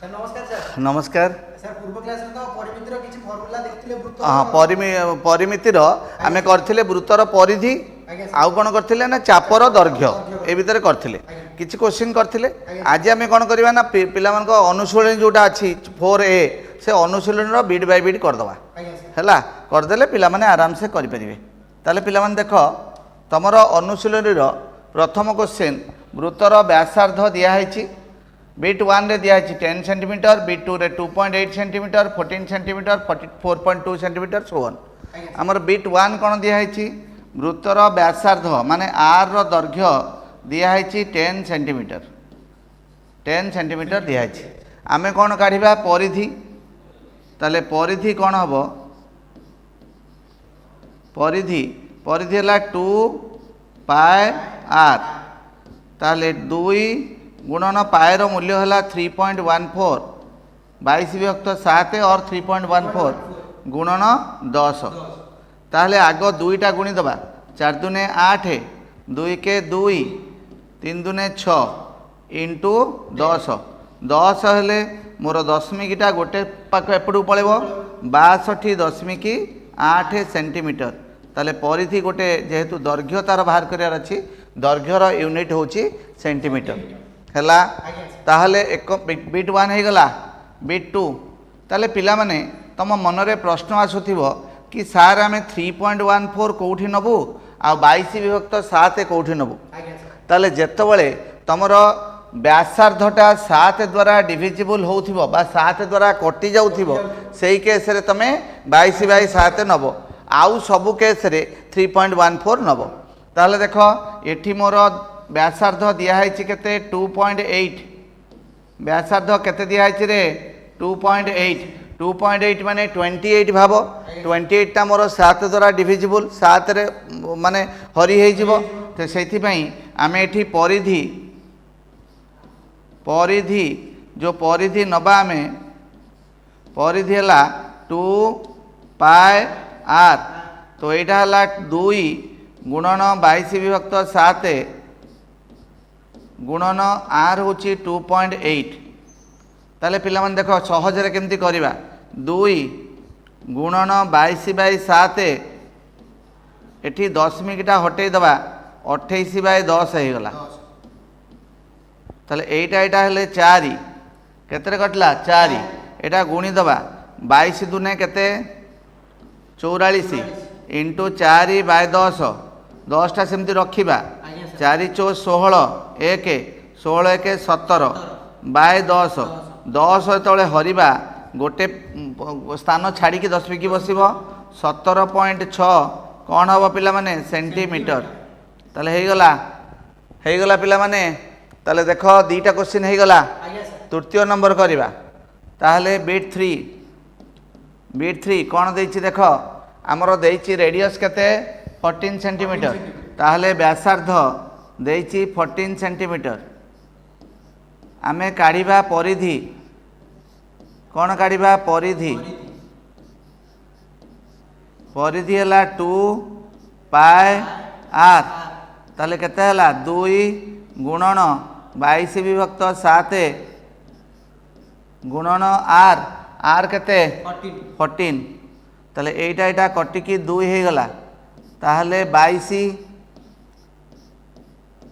नमस्कार सर। नमस्कार सर पूर्व क्लास में तो परिमितिर किछि फार्मूला देखथिले वृत्त। हाँ परिमितिर आमे करथिले वृत्तर परिधि आउ कोन करथिले ना चापर दैर्घ्य ए भितर करथिले किछि क्वेश्चन करथिले। आज आमे कोन करबा ना पिलामान को अनुशीलन जोटा अछि 4A से अनुशीलन रो बीट बाय बीट कर दवा हैला कर देले पिलामाने आराम से करि परिबे। ताले पिलामान देखो तमरो अनुशीलन रो प्रथम क्वेश्चन वृत्तर व्यासार्ध दिया हैछि बीट 1 रे दिया है 10 सेंटीमीटर, बीट 2 रे 2.8 centimetre, 14 centimetre, 4.2 centimetre so on. हमर बीट 1 कोन दिया है वृत्तर व्यासार्ध माने आर रो दैर्घ्य दिया है 10 सेंटीमीटर, 10 सेंटीमीटर दिया है। आमे कोन काढिबा परिधि, ताले परिधि कोन हबो परिधि परिधि हला 2 पाई आर ताले 2 गुणन पाएर मूल्य है 3.14 22 विभक्त 7 और 3.14 गुणन 10 ताहले आग दुईटा गुणी दबा 4 दुने 8 2 के 2 3 दुने 6 इंटू 10 10 हेले मोर दशमिकटा गोटे पाख एपटू पड़ेब 62.8 सेंटीमीटर। ताले परिधि गोटे जेहेतु दैर्घ्य तार बाहर करार अच्छी दैर्घ्यर यूनिट होची सेंटीमीटर हैला। ताहले एक बीट 1 हो गला बीट 2 ताले पिला माने तम मनरे प्रश्न आसुथिबो कि सार आमे 3.14 कोठी नबु आ 22 विभक्त 7 कोठी नबु। ताले जेतबळे तमरो व्यासार्धटा 7 द्वारा डिविजिबल होउथिबो बा 7 द्वारा कटि जाउथिबो सेही केस रे तमे 22/7 नबो आउ सबु केस रे 3.14 नबो। ताले देखो एठी मोर व्यासार्ध दिया है केते 2.8 व्यासार्ध केते दिया है रे 2.8 माने 28 भाव 28 टा मोर 7 द्वारा डिविजिबल 7 रे माने हरि हे जिवो। तो सेथि पई आमे एठी परिधि परिधि जो परिधि नबा आमे परिधि हला 2 पाई आर तो एटा हला 2 गुणन 22 विभक्त 7 गुणन आर हूँ 2.8 ताले पिला मन देखो सहज रे केमती करिबा 2 गुणन 22/7 एठी दशमिकटा हटै दबा 28/10 हे गला। ताले एटा हेले 4 केते कटला 4 एटा गुणी दबा 22 दुने केते 44 इंटू 4/10 10 टा सेमती रखिबा 4 4 16 1 16 1 17 बाय 10 10 तले हरिबा गोटे स्थान छाड़ी की दशमिक बसिब 17.6 कौन हम पिला माने सेंटीमीटर। ताले हे गला पिला माने ताले देखो दीटा क्वेश्चन हे गला। तृतीय नंबर करिबा ताहले बीट 3 कौन देछि देखो हमरो देछि रेडियस केते 14 सेंटीमीटर ताहले व्यासार्ध देछि 14 सेंटीमीटर। आमे काढ़िबा परिधि कौन काढ़िबा परिधि परिधि हला 2 पाई आर ताले केते हला 2 गुणन 22 विभक्त 7 गुणन आर आर केते 14 ताले एटा कटिकी 2 हे गला ताहले 22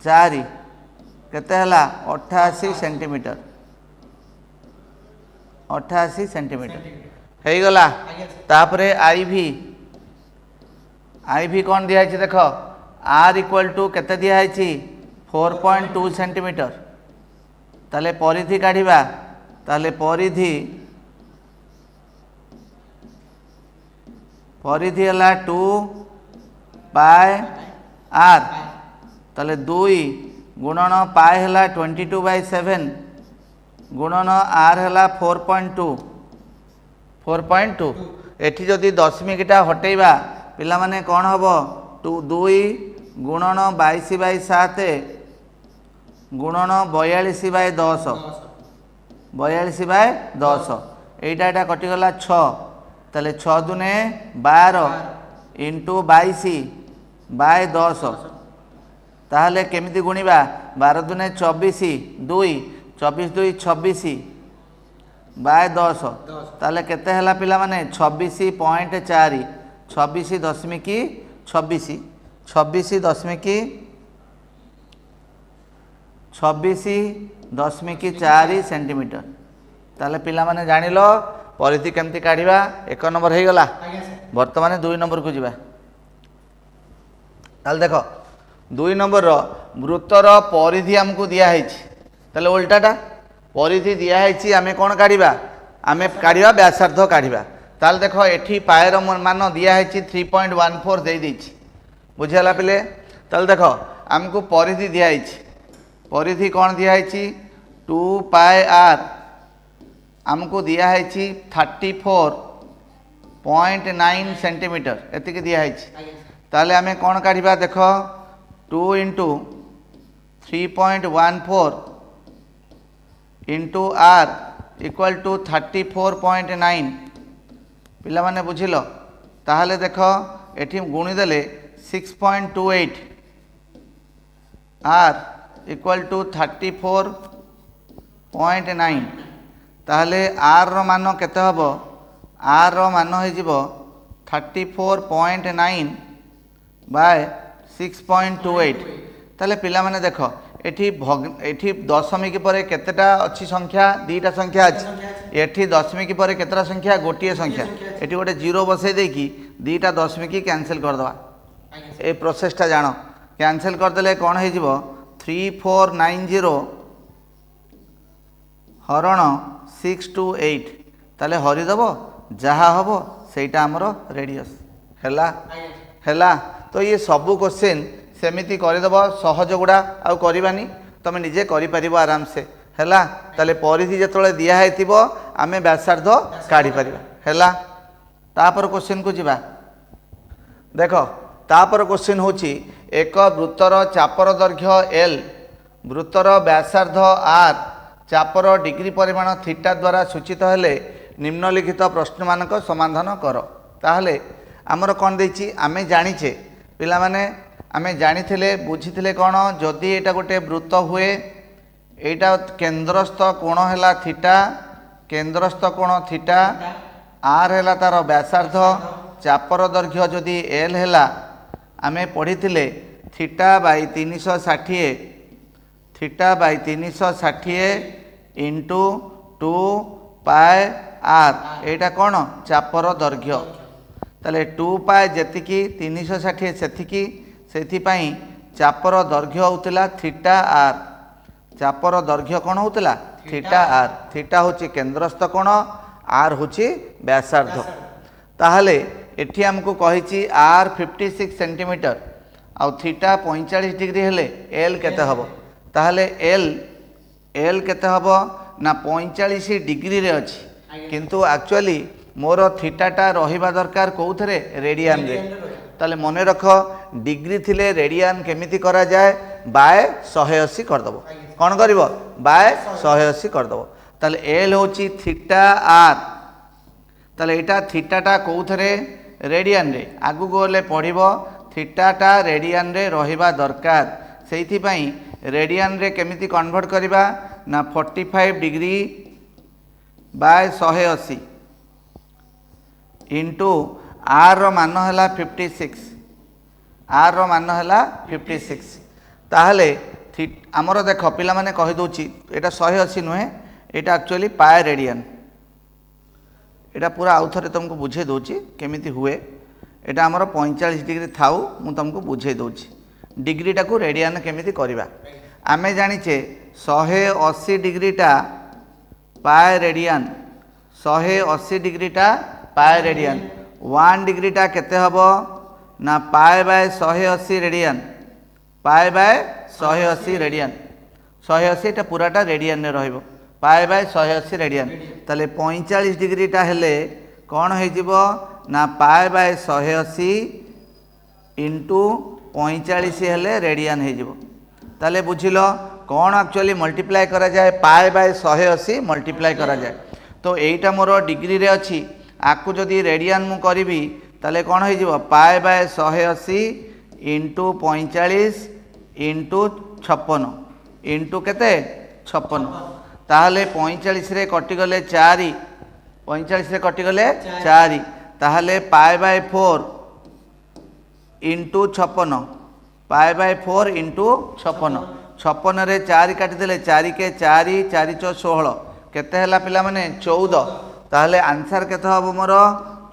4 केते हला 88 सेंटीमीटर 88 सेंटीमीटर हे गला। तापरे आईवी कौन दिया है देखो आर इक्वल टू केते दिया है 4.2 सेंटीमीटर। ताले परिधि काढ़िबा ताले परिधि हला 2 पाई आर ताले 2 गुणन पाई हला 22/7 गुणन आर हला 4.2 एठी जदि दशमिकटा हटेबा पिला माने कौन हबो 2 गुणन 22/7 गुणन 42/10 42/10 एटा कटिगला 6 ताले 6 दुने 12 इंटू 22/10 ताहले केमिति गुणिबा 12 दुने 24 2 24 2 26 बाय 10 ताले केते हला पिला माने 26.4 26.4 सेंटीमीटर ताले पिला माने जानिलो परिधि केमती काढिबा 1 नंबर हे गला आज्ञा सर वर्तमान 2 नंबर को जीवा ताले देखो 2 नंबर रो वृत्तर परिधि हमको दिया है ताले उल्टाटा परिधि दिया है आमे कोन काढिबा आमे काढिबा व्यासार्ध काढिबा ताले देखो एठी पायर मान दिया है 3.14 दे दैछि बुझियाला पिले ताले देखो हमको परिधि दिया है परिधि कौन दिया है 2 पाई आर हमको दिया है 34.9 सेंटीमीटर एतिक दिया है ताले आमे कौन काढिबा देखो 2 into 3.14 into r equal to 34.9 पिला माने बुझिलो ताहले देखो एठी गुणी देले 6.28 आर इक्वल टू 34.9 ताहले आर रो मान केते हबो आर रो मान हो जिवो 34.9 बाय 6.28 ताहले पिला माने देखो एठी दशमिक परे केतेटा अछि संख्या दुईटा संख्या अछि एठी दशमिक परे केतेटा संख्या गोटिए संख्या एठी गोटे 0 बसै दे कि दुईटा दशमिक कैंसिल कर दवा ए प्रोसेसटा जानो कैंसिल कर देले कोन हे जिवो 3490 हरण 628 ताले हरि दबो जहा हबो सेटा हमरो रेडियस हैला तो ये सबु क्वेश्चन सेमिति करदेव सहज गुड़ा आउ करवानी तुम निजे कर आराम से हैला ताले परिधि जो दिखाई आम व्यासार्ध काढ़ी पार हैला तापर क्वेश्चन को जीवा देख तापर क्वेश्चन होची एक वृत्तर चापर दैर्घ्य एल वृत्तर व्यासार्ध आर चापर डिग्री परिमाण थीटा द्वारा सूचित हेले निम्नलिखित प्रश्न मानक समाधान कर ताहले आमर कौन देछि आमे जानिचे पिला माने आमे जानिथिले बुझिथिले कौन जदि एटा गोटे वृत्त हुए एटा केंद्रस्थ कोण हैला थीटा केंद्रस्थ कोण थीटा आर हैला तार व्यासार्ध चापर दैर्घ्य जदि एल हैला आमे पढ़िथिले थीटा बाय 360 इंटू 2 पाए आर एटा कौन चापर दैर्घ्य ताले 2 पाए जेतिकी 360 सेतिकी सेथिपाई चापर दैर्घ्य होतला थीटा आर चापर दैर्घ्य कौन होतला थीटा आर थीटा होची केंद्रस्थ कोण आर होची व्यासार्ध ताहले एठी हमको कहिची आर 56 सेंटीमीटर आ थीटा 45 डिग्री हेले एल केते हबो ताहले एल केते हबो ना 45 डिग्री रे अछि किंतु एक्चुअली मोर थीटाटा रहिबा दरकार कोउथरे रेडियन रे ताले मने रख डिग्री थिले रेडियन केमिति करा जाए बाय 180 कर दबो कोन करबो बाय 180 कर दबो ताले एल होची थीटा आर ताले एटा थीटाटा कोउथरे रेडियन रे आगु गोले पढ़िबो थीटाटा रेडियन रे रहिबा दरकार सेइथि पई रेडियन रे केमिति कन्वर्ट करिबा ना 45 डिग्री बाय 180 इंटू आर रो मान है 56 आर रो मान है 56 ताहले आमर देख पिला माने कहि दोची एटा 180 नुहे एटा एक्चुअली पाए रेडियन एटा पूरा आउ थरे तुमको बुझे दोची केमिति हुए एटा आमर 45 डिग्री थाउ मु तुमको बुझे दोची डिग्रीटा को रेडियन केमिति करबा आमे जानिचे 180 डिग्रीटा पाए रेडियन 180 डिग्रीटा पाए रेडियन 1 डिग्रीटा केते हबो ना पाए बाय 180 रेडियन पाए बाय 180 रेडियन 180 टा पूराटा रेडियन ने रहइबो पाए बाय 180 रेडियन ताले 45 डिग्रीटा हेले कोन हे जिवो ना पाए बाय 180 इंटू 45 हेले रेडियन हे जिवो ताले बुझिलो कौन एक्चुअली मल्टीप्लाई करा जाए पाए बाय 180 मल्टीप्लाई करा जाए तो एटा मोर डिग्री रे अछि आकु जदि रेडियन मु करिवि ताले कौन हो जिवो पाए बाय 180 इंटू 45 इंटू 56 इंटू केते 56 ताहले 45 रे कटिगले 4 45 रे कटिगले 4 ताहले pi by 4 into 56 pi by 4 into 56 56 रे 4 काटिदेले 4 के 4 4 चौ 16 केते हला पिला माने 14 ताहले आंसर केते हबो मोर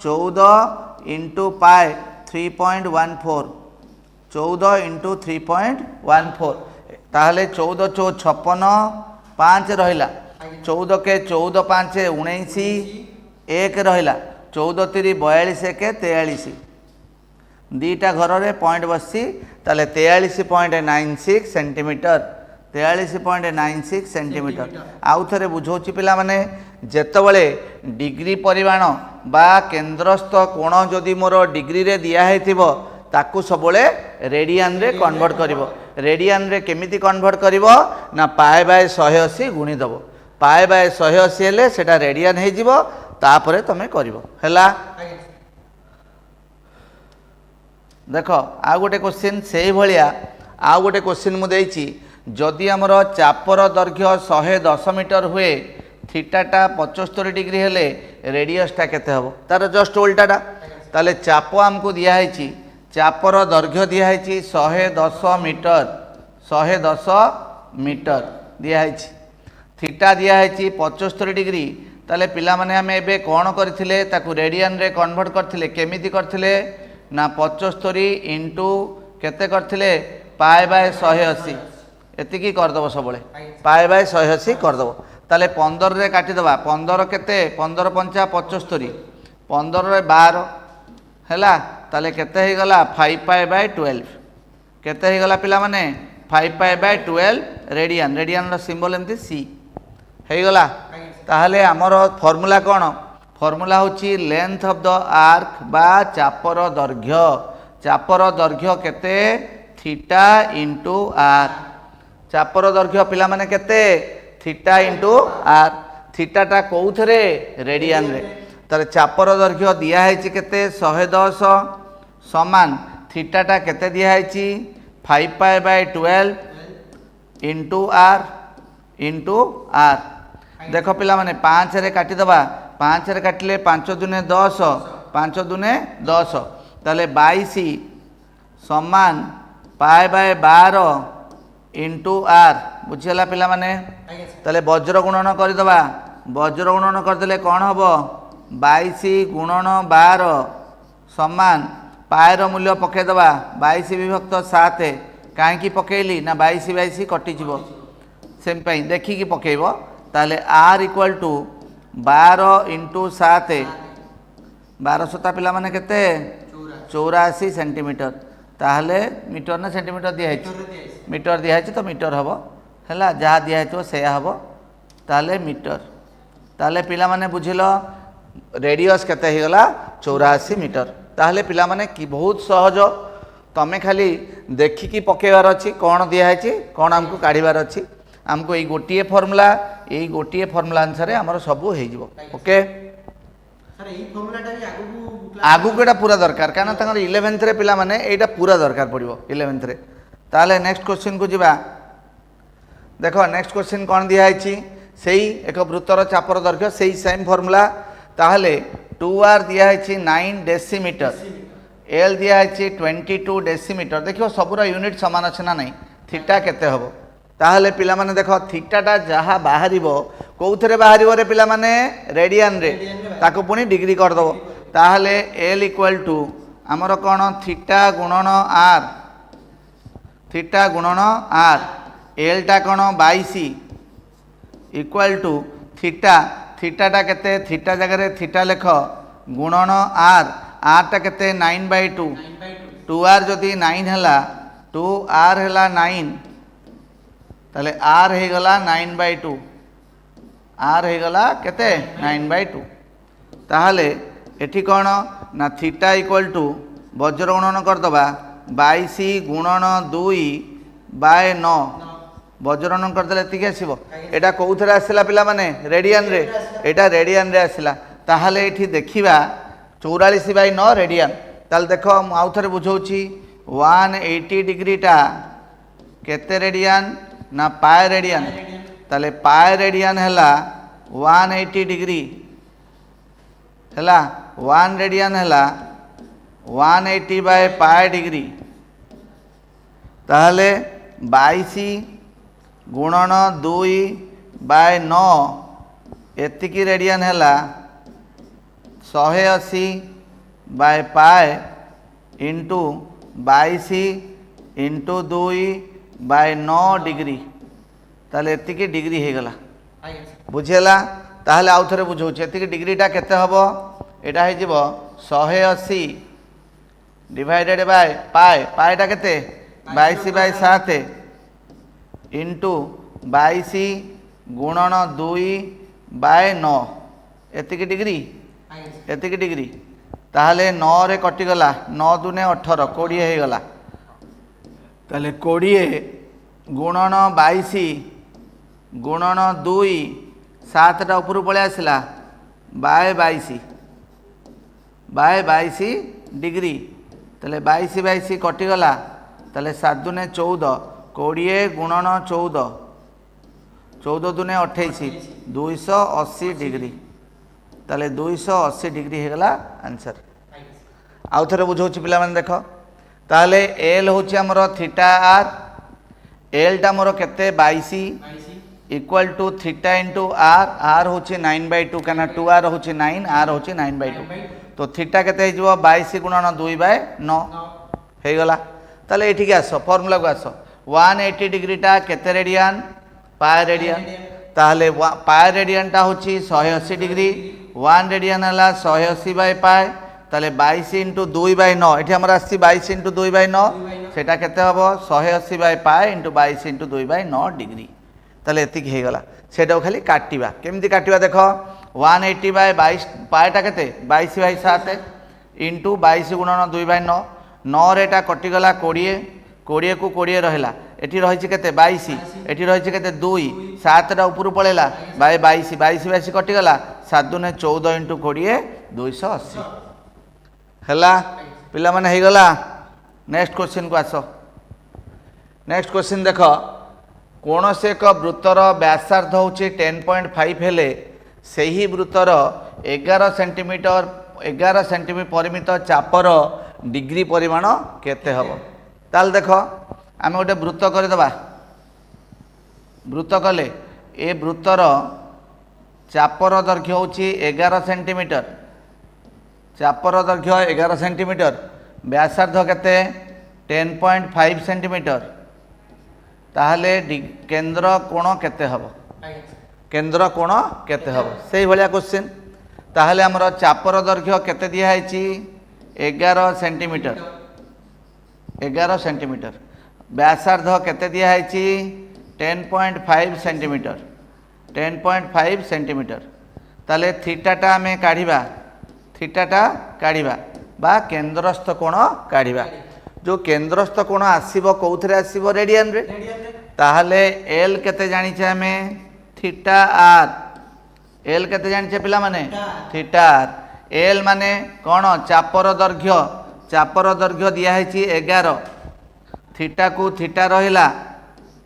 14 इंटू पाए 3.14 14 इंटू 3.14 ताहले 14 चौ 56 5 रहिला 14 के 14 5 19 1 रहिला 14 3 42 के 43 दीटा घर रे पॉइंट बसी ताले 43.96 सेंटीमीटर 43.96 सेंटीमीटर आउ थे बुझाऊँ पिला माने जेतबले डिग्री परिमाण बा केंद्रस्थ कोण जदि मोर डिग्री रे दिया हेतिबो ताकू सबले रेडियन रे कन्वर्ट करिवो रेडियन रे केमिति कन्वर्ट करिवो ना पाए बाय 180 गुणी दबो पाए बाय 180 हेले सेटा रेडियन हे जिवो तापरे तमे करिवो हैला देखो आ गोटे क्वेश्चन से भलिया आ गोटे क्वेश्चन मु देइछि जदि हमर चापर दैर्घ्य 110 मीटर हुए थीटाटा 75 डिग्री हेले रेडियसटा केते हबो तार जस्ट उल्टाटा ताले चाप हमको दिया है चापर दैर्घ्य दिया है 110 मीटर 110 मीटर दिया है थीटा दिया है 75 डिग्री ताले पिला माने हमें एबे कोन करथिले ताकू रेडियन रे कन्वर्ट करथिले केमिति करथिले ना 75 इंटू केते करथिले पाए बाय 180 एतिकी करदबो सबले पाए बाय 180 करदबो ताले 15 रे काटी दबा 15 केते 15 पंचा 75 15 रे 12 हैला ताले केते हे गला 5 पाए बाय 12 केते हे गला पिला माने 5 पाए बाय 12 रेडियन रेडियन रो सिंबल एमती सी हे गला ताहले हमर फार्मूला कोन फार्मूला होची लेंथ ऑफ द आर्क बा चापर दैर्घ्य केते थीटा इंटू आर चापर दैर्घ्य पिला माने केते थीटा इंटू आर थीटाटा कौथरे रेडियन रे तार चापर दैर्घ्य दिया है केते 110 समान थीटाटा केते दिया है 5 पाए बाय 12 इंटू आर देखो पिला माने 5 रे काटी दबा 5 रे काटले 5 दुने 10 5 दुने 10 ताले 22 समान पाए बाय 12 इंटू आर बुझीला पिला माने ताले वज्र गुणन करदबा वज्र गुणन करदेले कौन हम 22 गुणन 12 समान पाएर मूल्य पकेदबा 22 विभक्त 7 कहीं पकेली ना 22 22 कटिଯିव से देखिकी पकेब ताले आर इक्वल टू 12 इंटू 7 12 सता पिला माने केते 84 सेंटीमीटर ताहले मीटर ना सेंटीमीटर दिया मीटर दिया तो मीटर हम है जहाँ दिखाई से हम ताले मीटर ताले पिला माने बुझिल रेडियस केते हो गला 84 मीटर ताहले पिला माने कि बहुत सहज तमें खाली देखिकी पकेबार अच्छी कौन दिखाई कौन आमको काढ़ार अच्छी आमको यही गोटे फर्मूला अनुसार आमर सब हो ओके आगु को पूरा दरकार कारण 11th रे पिला माने एटा पूरा दरकार पड़ो 11th रे ताले नेक्स्ट क्वेश्चन को जीवा देखो नेक्स्ट क्वेश्चन कौन दिखाई से एक वृत्तर चापर दैर्घ्य से सेम फर्मूला ताहले 2r दिखाई 9 डेसीमीटर एल दिखाई 22 डेसीमीटर देखो सबूर यूनिट सामान अच्छे ना नहीं थीटा केते हम ताहले पिला माने देखो थीटाटा जहाँ बाहर कौथे बाहर रे पिला माने रेडियन रे ताको पुणी डिग्री करदब ताहले एल इक्वल टू आमर कौन थीटा गुणन आर एलटा कौन 22 इक्वल टू थीटाटा केते थीटा जगह थीटा लेख गुणन आरटा केते 9/2 2r जदि 9 है 2r है 9 ताले आर हो गला 9/2 आर हो गला केते 9/2 ताहले एठी कौन ना थीटा इक्वल टू वज्र गुणन करदबा 22 गुणन 2/9 वज्र गुणन करदेले एतिक आसीबो एटा कोउथरे आसिला पिला माने रेडियन रे एटा रेडियन रे आसिला ताहले एठी देखिबा 44/9 रेडियन ताल देखो आउ थरे बुझौची 180 डिग्री टा केते रेडियन ना पाए रेडियन ताले पाए रेडियन हैला 180 डिग्री हैला 1 रेडियन हैला 180 बाय पाए डिग्री ताहले 22 गुणन 2 बाय 9 एतिकी रेडियन हैला 180 by pi into 22 into 2 bye 9 degree ताले एतिकी डिग्री हो गला बुझेला ताहले आउ थरे बुझौछ एतिकी डिग्रीटा केते हबो एटा हे जिवो 180 डिवाइडेड बाय पाए पाएटा केते 22 बाय 7 इंटू 22 गुणन 2 बाय 9 एतिकी डिग्री एतिकी डिग्री ताहले 9 रे कटिगला 9 दुने 18 20 हो गला ताहले 20 गुणन 22 गुणन 2 7टा ऊपर पळे आसला बाय 22 डिग्री ताहले 22 22 कटिगला ताहले 7 दुने 14 20 गुणन 14 14 दुने 28 280 डिग्री ताले 280 डिग्री हो गला आंसर आउ थे बुझाऊँ पिला माने देख ताले एल हूँ आमर थीटा आर एलटा मोर केते 22 equal to theta into r r हूँ 9/2 क्या 2r हूँ 9 आर हूँ 9/2 तो थीटा केते हो 22 गुणन 2 बाय 9 हो गला ताले ये आस फर्मुला को आस 180 डिग्रीटा केते रेडियन पाए रेडियन ताहले पाए रेडियनटा हूँ 180 डिग्री 1 रेडियन है 180 बाय पाए ताले 22 इंटू 2 बाय 9 ये आमर आसी 22 इंटू 2 बाय 9 सेटा केते हबो 180 by pi into 22 into 2 bye 9 degree ताले एतिक हो गला सेटा खाली काटिबा केमती काटिबा देख 180 बाय 22 पाएटा केते 22 बाय 7 इंटू 22 गुणन 2 बाय 9 9 रेटा कटिगला 20 20 को 20 रहिला एठी रहिछि केते 22 एठी रहिछि केते 2 7टा ऊपर पळेला बाय 22 22 22 कटिगला 7 दुने 14 इंटू 20 280 हैला पिला माने हे गला नेक्स्ट क्वेश्चन को आसो नेक्स्ट क्वेश्चन देख कौन से एक वृत्तर व्यासार्ध हूँ 10.5 हेले सही वृत्तर 11 सेंटीमीटर परिमित चापर डिग्री परिमाण केते हबो ताल देख आम गोटे वृत्त करदेबा वृत्त कले ए वृत्तर चापर दैर्घ्य हूँ 11 सेंटीमीटर चापर दैर्घ्य 11 सेंटीमीटर व्यासार्ध केते 10.5 सेंटीमीटर ताहले केंद्र कोण केते हबो केंद्र कोण केते हबो सेही भलिया क्वेश्चन ताहले हमर चापर दैर्घ्य केते दिया हैची 11 सेंटीमीटर 11 सेंटीमीटर व्यासार्ध केते दिया हैची 10.5 सेंटीमीटर 10.5 सेंटीमीटर ताले थीटाटा आमे काढिबा थीटाटा काढिबा बा केंद्रस्थ कोण काढिबा जो केंद्रस्थ कोण आसीबो कोउथरे आसीबो रेडियन रे ताहले एल केते जानिछे आमे थीटा आर एल केते जानिछे पिला माने थीटा आर एल माने कोण चापर दैर्घ्य दिया हैची 11 थीटा को थीटा रहिला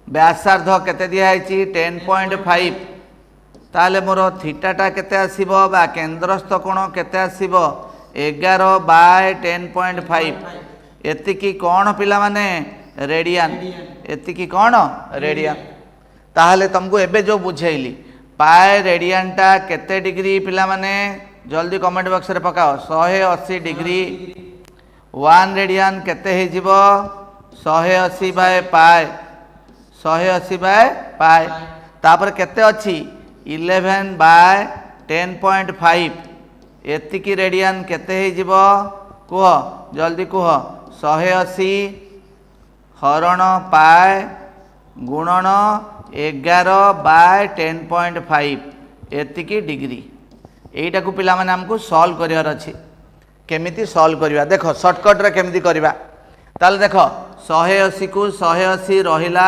व्यासार्ध केते दिया हैची 10.5 ताले मोर थीटाटा केते आसीबो बा केंद्रस्थ कोण केते आसीबो 11 बाय 10.5 एतिकी कौन पिला माने रेडियन एतिकी कौन रेडियन ताहले तुमको एबे जो बुझेइली पाए रेडियनटा केते डिग्री पिला माने जल्दी कमेंट बॉक्स रे पकाओ 180 डिग्री 1 रेडियन केते हे जिवो 180 बाय पाए 180 बाय पाए तापर केते अछि 11 बाय 10.5 एतिकी रेडियन केते हे जिवो कुह जल्दी कुह 180 हरण पाए गुणन 11 बाय 10.5 एतिकी डिग्री एटा को पिला माने हमको सॉल्व करिवार अछि केमिति सॉल्व करिवा देखो शॉर्टकट रे केमिति करिवा ताल देखो 180 को 180 रहिला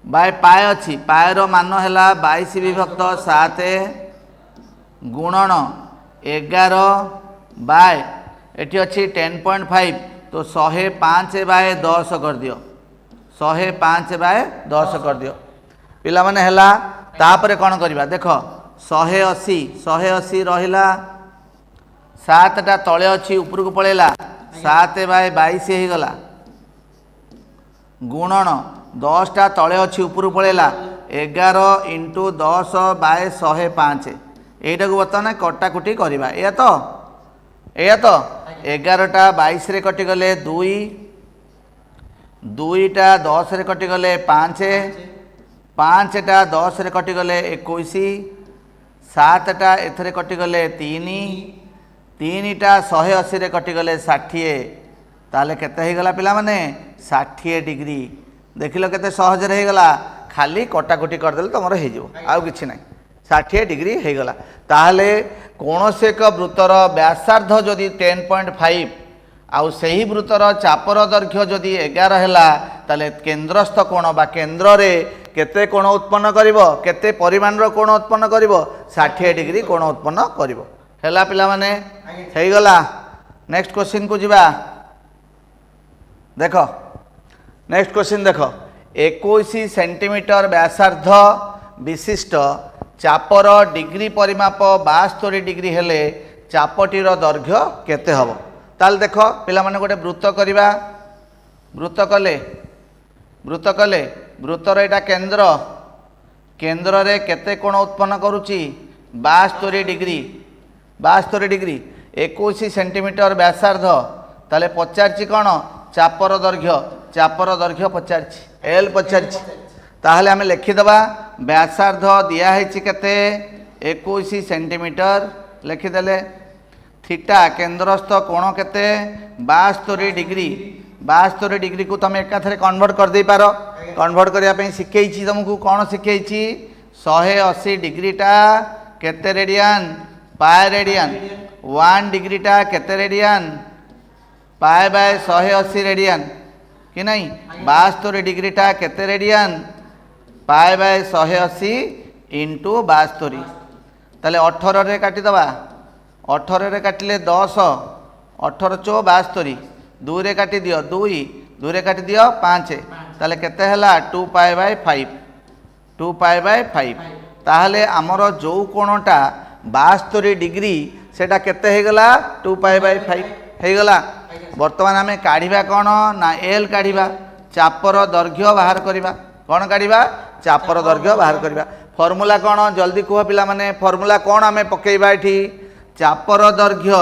बाय पाए अछि पाए रो मान हैला 22 विभक्त 7 गुणन 11 बाय एटी अच्छी 10.5 तो 105 बाय 10 कर दियो 105 बाय 10 कर दियो पिला माने हैला तापरे कौन करवा देख 180 रहिला 7टा तले अच्छी ऊपर को पड़ेला 7/22 हो गला गुणन 10टा तले अच्छी ऊपर पड़ेला 11 × 10/105 यहीटा को बर्तमान कटाकुटी करवा या तो 11टा 22 रे कटिगले 2 2टा 10 रे कटिगले 5 5टा 10 रे कटिगले 21 7टा एथरे कटिगले 3 3टा 180 रे कटिगले 60 ताले केते हो गला पिला माने 60 डिग्री देखिल केते सहज रे हो गला खाली कटाकुटी करदेले तुमर हो जो आउ किछि नाही 60 डिग्री हो गला ताहले कोनोसे एक वृत्तर व्यासार्ध जदि 10.5 आउ सही वृत्तर चापर दैर्घ्य जदि 11 हैला ताले केंद्रस्थ कोण बा केंद्र रे केते कोण उत्पन्न करिवो केते परिमाण रो कोण उत्पन्न करिवो 60 डिग्री कोण उत्पन्न करिवो हैला पिला माने हेई गला नेक्स्ट क्वेश्चन को जिबा देखो नेक्स्ट क्वेश्चन देखो 21 सेंटीमीटर व्यासार्ध विशिष्ट चापर डिग्री परिमाप 72 डिग्री हेले चापटीर दैर्घ्य केते हबो ताल देखो पिला माने गोटे वृत्त करवा वृत्त कले वृत्तर एटा केंद्र केंद्र रे केते कोण उत्पन्न करूची 72 डिग्री 21 सेंटीमीटर व्यासार्ध ताले पचारची कोण चापर दैर्घ्य पचारची एल पचारची ताहले आमे लिखिदबा व्यासार्ध दिया हेची केते 21 सेंटीमीटर लिखिदेले थीटा केंद्रस्थ कोण केते 72 डिग्री को तुम एकाथरे कन्वर्ट कर दे पारो कन्वर्ट करिया पई सिखेइची तुमको कोन सिखेइची 180 डिग्रीटा केते रेडियन पाए रेडियन 1 डिग्रीटा केते रेडियन पाए बाय 180 रेडियन कि नहीं 72 डिग्रीटा केते रेडियन पाए बाय 180 इंटू 72 ताले 18 रे काटी दबा 18 रे काटिले 10 18 × 72 2 रे काटी दियो 2 रे काटी दियो 5 ताले केते हला 2π/5 ताहले आमर जो कोणटा 72 डिग्री सेटा केते हे गला 2π/5 हे गला वर्तमान आमे काढिबा कोन ना एल काढिबा चापर दैर्घ्य बाहर करिबा कोन काढिबा चापर दैर्घ्य बाहर करिबा फॉर्मूला कोन जल्दी कह पिला माने फॉर्मूला कोन आमे पकेइबा एठी चापर दैर्घ्य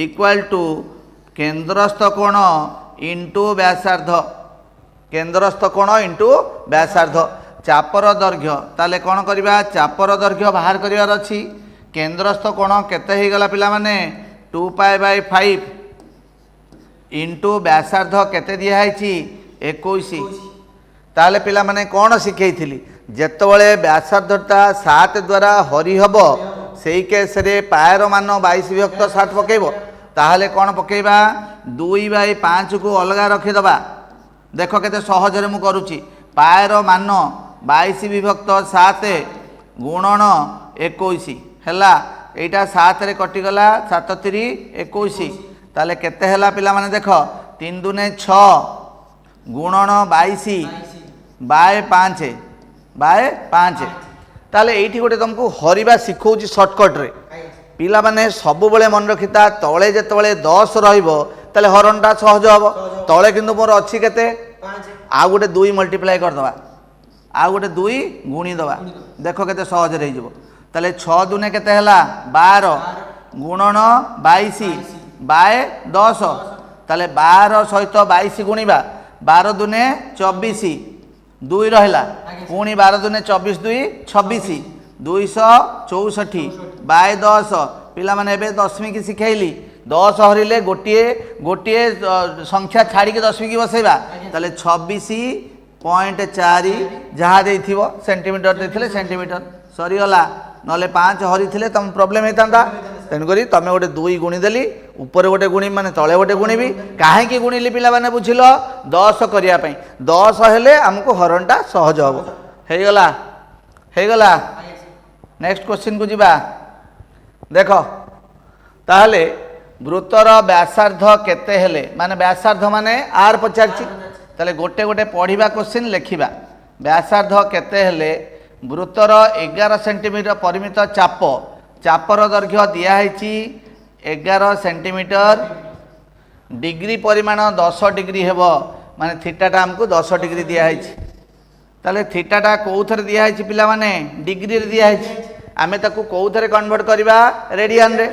इक्वल टू केंद्रस्थ कोण इंटू व्यासार्ध केंद्रस्थ कोण इंटू व्यासार्ध चापर दैर्घ्य ताले कोन करिबा चापर दैर्घ्य बाहर करिवार अछि केंद्रस्थ कोण केते हे गला पिला माने 2π/5 इंटू व्यासार्ध केते दिया हेछि 21 ताले पिला माने कोन सिखेइथिली जेतबळे व्यासार्धटा 7 द्वारा हरि हबो सेई केस रे पायर मान 22 विभक्त 7 पकेइबो ताहले कोन पकेइबा 2/5 को अलगा रखि दबा देखो केते सहज रे मु करूची पायर मान 22 विभक्त 7 गुणन 21 हैला एटा 7 रे कटि गला 7 3 21 ताले केते हैला पिला माने देखो 3 दूने 6 गुणन 22/5 ताले एठी गोटे तुमको हरिबा सिखौची शॉर्टकट रे पिला माने सबु बेले मन रखिता तळे जेतबेले 10 रहइबो ताले हरणटा सहज हबो तळे किंतु मोर अछि केते 5 आ गोटे 2 मल्टीप्लाई कर दबा आ गोटे 2 गुणी दबा देखो केते सहज रहि जबो ताले 6 दुने केते हला 12 गुणन 22/10 ताले 12 सहित 22 गुणीबा 12 दुने 24 2 रहला पुणी 12 दुने 24 2 26 264/10 पिला माने एबे 10वीं की सिखाइली 10 हरिले गोटिए संख्या छाड़ी के 10वीं की बसैबा ताले 26.4 जहाँ देथिबो सेंटीमीटर देथिले सेंटीमीटर सरी गला नले 5 हरि थिले तम प्रॉब्लम हेतांदा तेन करी तमे गोटे 2 गुणी देली ऊपर गोटे गुणी माने तळे गोटे गुणी भी काहे की गुणीली पिला माने बुझिलो 10 करिया पई 10 हेले हमको हरणटा सहज हबो हे गला नेक्स्ट क्वेश्चन को जीवा देखो ताहले वृत्तर व्यासार्ध केते हेले माने व्यासार्ध माने आर पचारची ताले गोटे गोटे पढ़िबा क्वेश्चन लिखिबा व्यासार्ध केते हेले वृत्तर 11 सेंटीमीटर परिमित चाप चापर दैर्घ्य दिखाई 11 सेंटीमीटर डिग्री परिमाण 10 डिग्री हेब माने थीटाटा आमको 10 डिग्री दिखाई ताले थीटाटा कौथरे दिखाई पिला माने डिग्री रे दिखाई आमे ताकू कौथरे कन्वर्ट करबा रेडियन रे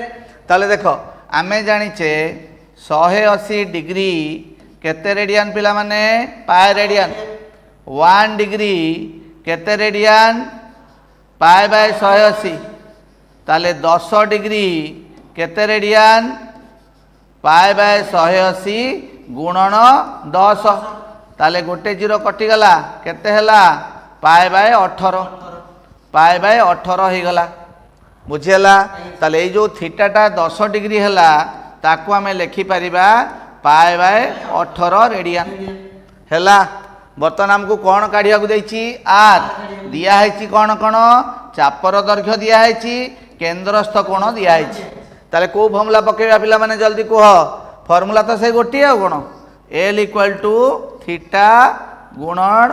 ताले देखो आमे जानिचे 180 डिग्री केते रेडियन पिला माने पाए रेडियन 1 डिग्री केते रेडियन पाए बाय 180 ताले 10 डिग्री केते रेडियन पाए बाय 180 गुणन 10 ताले गोटे जीरो कटिगला केते हला पाए बाय 18 पाए बाय 18 हो गला बुझीगला ताले ए जो थीटाटा 10 डिग्री हला ताकू आमे लिखि परिबा पाए बाय 18 रेडियन हला बर्तमान हमको कौन काढ़िया देछि आर दिया है कौन कौन चापर दैर्घ्य दिया है केंद्रस्थ कोण दिया है ताले को फॉर्मूला पकेबा पिला माने जल्दी कह फॉर्मूला तो से गोटी आ कोन एल इक्वल टू थीटा गुणन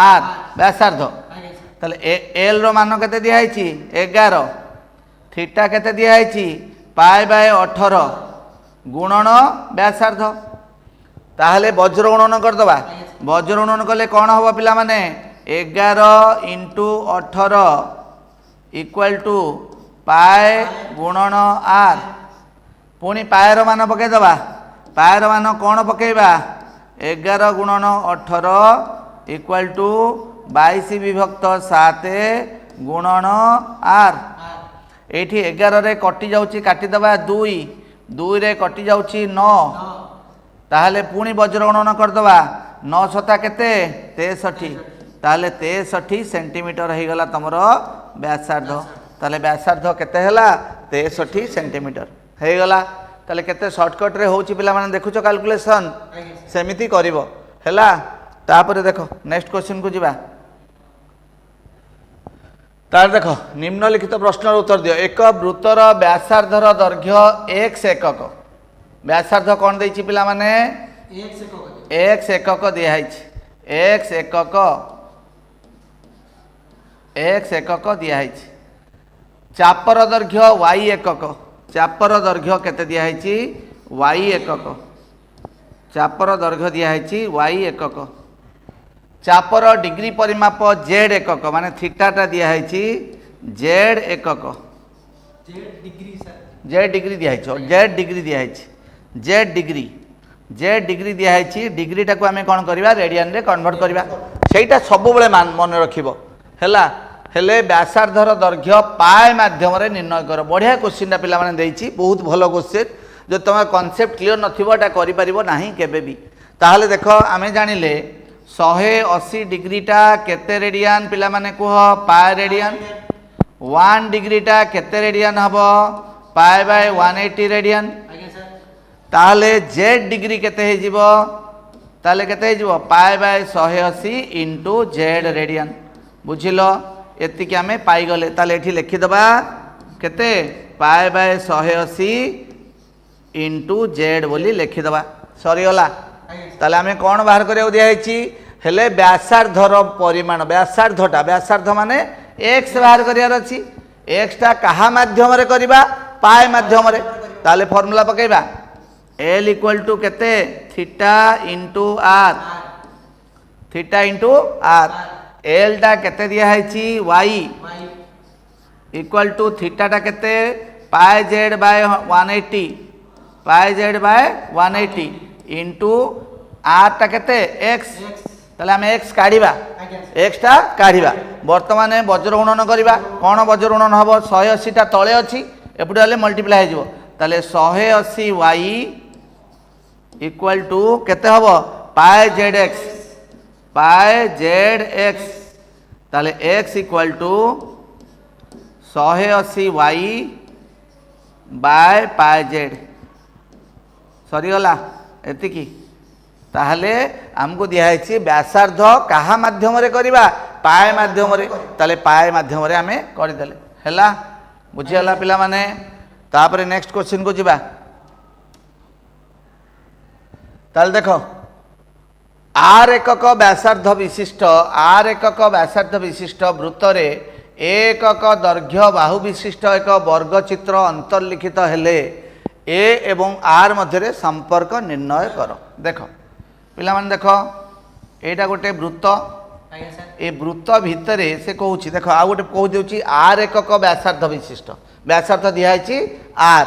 आर व्यासार्ध ताले एल रो मान केते दिया है 11 थीटा केते दिया है पाए बाय 18 गुणन व्यासार्ध ताहले वज्र गुणन कर दबा वज्र गुणन कले कौन हम पिला माने 11 इंटू 18 इक्वल टू पाए गुणन आर पुणी पायर मान पकई दबा पायर मान कौन पकेबा 11 गुणन 18 इक्वल टू 22 विभक्त 7 गुणन आर एठी 11 रे कटि जाउची काटी दबा 2 2 रे कटि जाउची 9 ताहले पुणी वज्र गणन करदबा 9 सता केते 63 ताहले 63 सेंटीमीटर हो गला तमर व्यासार्ध ताहले व्यासार्ध केते हला 63 सेंटीमीटर हो गला ताहले केते शॉर्टकट रे होची पिला माने देखुचो कैलकुलेशन सेमिति करिवो हला तापर देखो नेक्स्ट क्वेश्चन को जिबा तार देखो निम्नलिखित प्रश्नर उत्तर दियो एक वृत्तर व्यासार्धर दैर्घ्य x एकक व्यासार्ध कौन देछि पिला माने x एकक दिया है x एकक दिया है चापर दैर्घ्य y एकक चापर दैर्घ्य केते दिया है y एकक चापर दैर्घ्य दिया है y एकक चापर डिग्री परिमाप z एकक माने थीटाटा दिया है z एकक z डिग्री दिया है z डिग्री दिया है जेड डिग्री दिखाई डिग्रीटा को आम कौन करवा रेडियन रे कन्वर्ट करवा सेटा सब बेले मन रखिबो हैला हेले व्यासार्धर दैर्घ्य पाए माध्यम रे निर्णय कर बढ़िया क्वेश्चन पिला माने देछि बहुत भलो क्वेश्चन जो तुम कॉन्सेप्ट क्लियर नथिबो एटा करि परिबो नाही केबे भी ताहले देखो आमे जानिले 180 डिग्रीटा केते रेडियन पिला माने कुह पाए रेडियन 1 डिग्रीटा केते रेडियन हबो पाए बाय 180 रेडियन ताहले जेड डिग्री केते हे जीवो ताहले केते हे जीवो pi by 180 into Z radian बुझिलो एतिक आमे पाई गले ताहले एठी लिखि दबा केते पाए बाय 180 इंटू जेड बोली लिखि दबा सरी गला ताहले आमे कोन बाहर करियो दिया हेची हेले व्यासार्धर परिमाण व्यासार्ध माने x बाहर करियार अछि x ता कहा माध्यम रे करबा पाए माध्यम रे ताहले फार्मूला पकेबा L इक्वल टू केते थीटा इंटू आर L टा केते दिया है y इक्वल टू थीटा टा केते पाए जेड बाय 180 इंटू आर टा केते x ताले हम x काढिबा x टा काढिबा वर्तमान वज्र गुणन करबा कोन वज्र गुणन हबो 180 टा तळे अछि एपडे हले मल्टीप्लाई हे जिवो ताले 180 y इक्वल टू केते हबो पाए जेड एक्स ताले x equal to 180 y by pi Z सरी गला एतिकी ताहले हमको दिया है व्यासार्ध कहा माध्यम रे करबा पाए माध्यम रे ताले पाए माध्यम रे आमे कर देले हैला बुझियाला पिला माने तापरे नेक्स्ट क्वेश्चन को जिबा ताल देखो आर एकक व्यासार्ध विशिष्ट वृत्तरे एकक दैर्घ्य बाहु विशिष्ट एक वर्गचित्र अंतर्लिखित हेले ए एवं आर मध्य संपर्क निर्णय कर। देख पिला माने देख एटा गोटे वृत्त आज्ञा सर ए वृत्त भितर से कहूँ देख आ गोटे कह दूँ आर एकक व्यासार्ध विशिष्ट व्यासार्ध दिखाई आर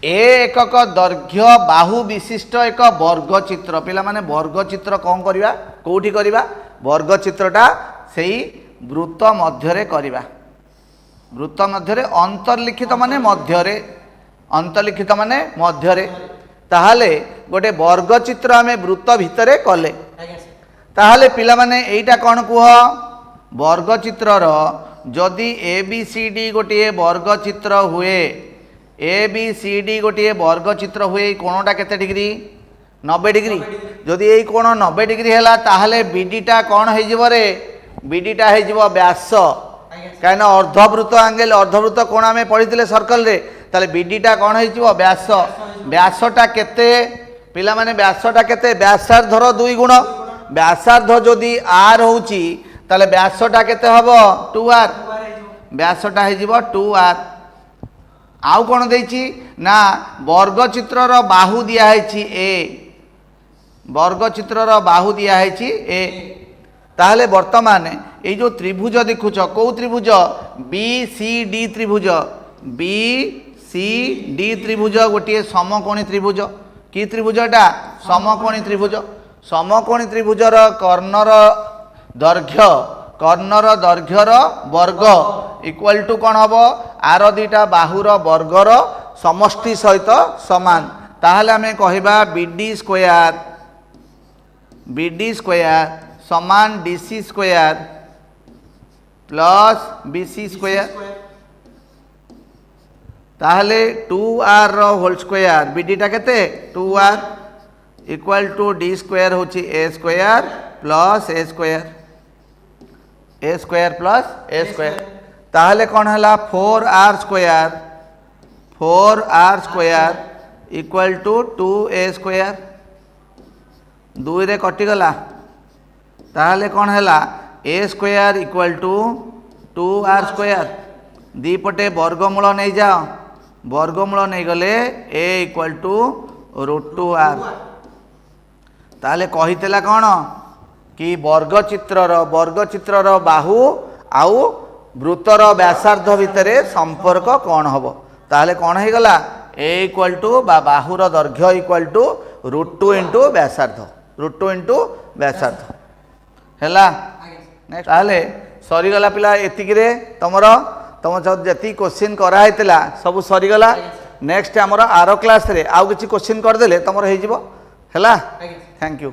ए एकक दैर्घ्य बाहु विशिष्ट एक वर्गचित्र पिला माने वर्गचित्र कौन करवा कौटी करवा वर्गचित्रटा से वृत्त मध्यरे करवा वृत्त मध्यरे अंतर्लिखित माने मध्यरे अंतर्लिखित माने मध्यरे ताहले गोटे वर्गचित्र आमे वृत्त भितरे कले आज्ञा सर ताहले पिला माने एइटा कौन कुह वर्गचित्रर जदि ए बी सी डी गोटे वर्गचित्र हुए ए बी सी डी गोटे वर्गचित्र हुए कोणटा केते डिग्री 90 डिग्री जदि यही कोण 90 डिग्री है ताहले बीडीटा कौन हो रे बीडीटा हो व्यास कहीं अर्धवृत्त आंगेल अर्धवृत्त कोण आम पढ़ी सर्कल रे ताले बीडीटा कौन हो व्यास व्यासटा केते पिला माने व्यासटा केते व्यासार्धर 2 गुण व्यासार्ध जदि आर होउची ताले व्यासटा केते हबो 2r व्यासटा हो 2r आउ कौन देछि ना वर्गचित्रर बाहु दियाहेछि ए वर्गचित्रर बाहु दियाहेछि ए ताहले वर्तमान ये जो त्रिभुज देखुच कौ त्रिभुज बी सी डी त्रिभुज बी सी डी त्रिभुज गोटे समकोणी त्रिभुज कि त्रिभुजटा समकोणी त्रिभुजर कर्णर दैर्घ्यर वर्ग इक्वल टू कौन हम आर दुईटा बाहुर वर्गर समष्टि सहित समान ताहले आमे कहिबा बीडी स्क्वायर समान DC square plus BC square ताहले 2r होल स्क्वायर बीडीटा केते 2r equal to D square होची ए स्क्वायर प्लस ए स्क्वायर प्लस ए स्क्वायर ताहले कौन है 4r square equal to 2a square 2 रे कटिगला ताहले कौन है a square equal to 2r square दीपटे वर्गमूल नहीं जाओ वर्गमूल नहीं गले ए इक्वल टू √2r ताहले कहितला कौन कि वर्गचित्रर बाहु आउ वृत्तर व्यासार्ध भितर संपर्क कौन हम ताहले कौन हो गला ए इक्वल टू बाहुर दैर्घ्य इक्वल टू √2 इंटू व्यासार्ध हैला नेक्स्ट ताहले सरीगला पिला एतिकिरे तुम जी क्वेश्चन कराइला सब सरीगला नेक्स्ट आमर आर क्लास रे आउ किछि क्वेश्चन करदेले तुम हो थैंक यू।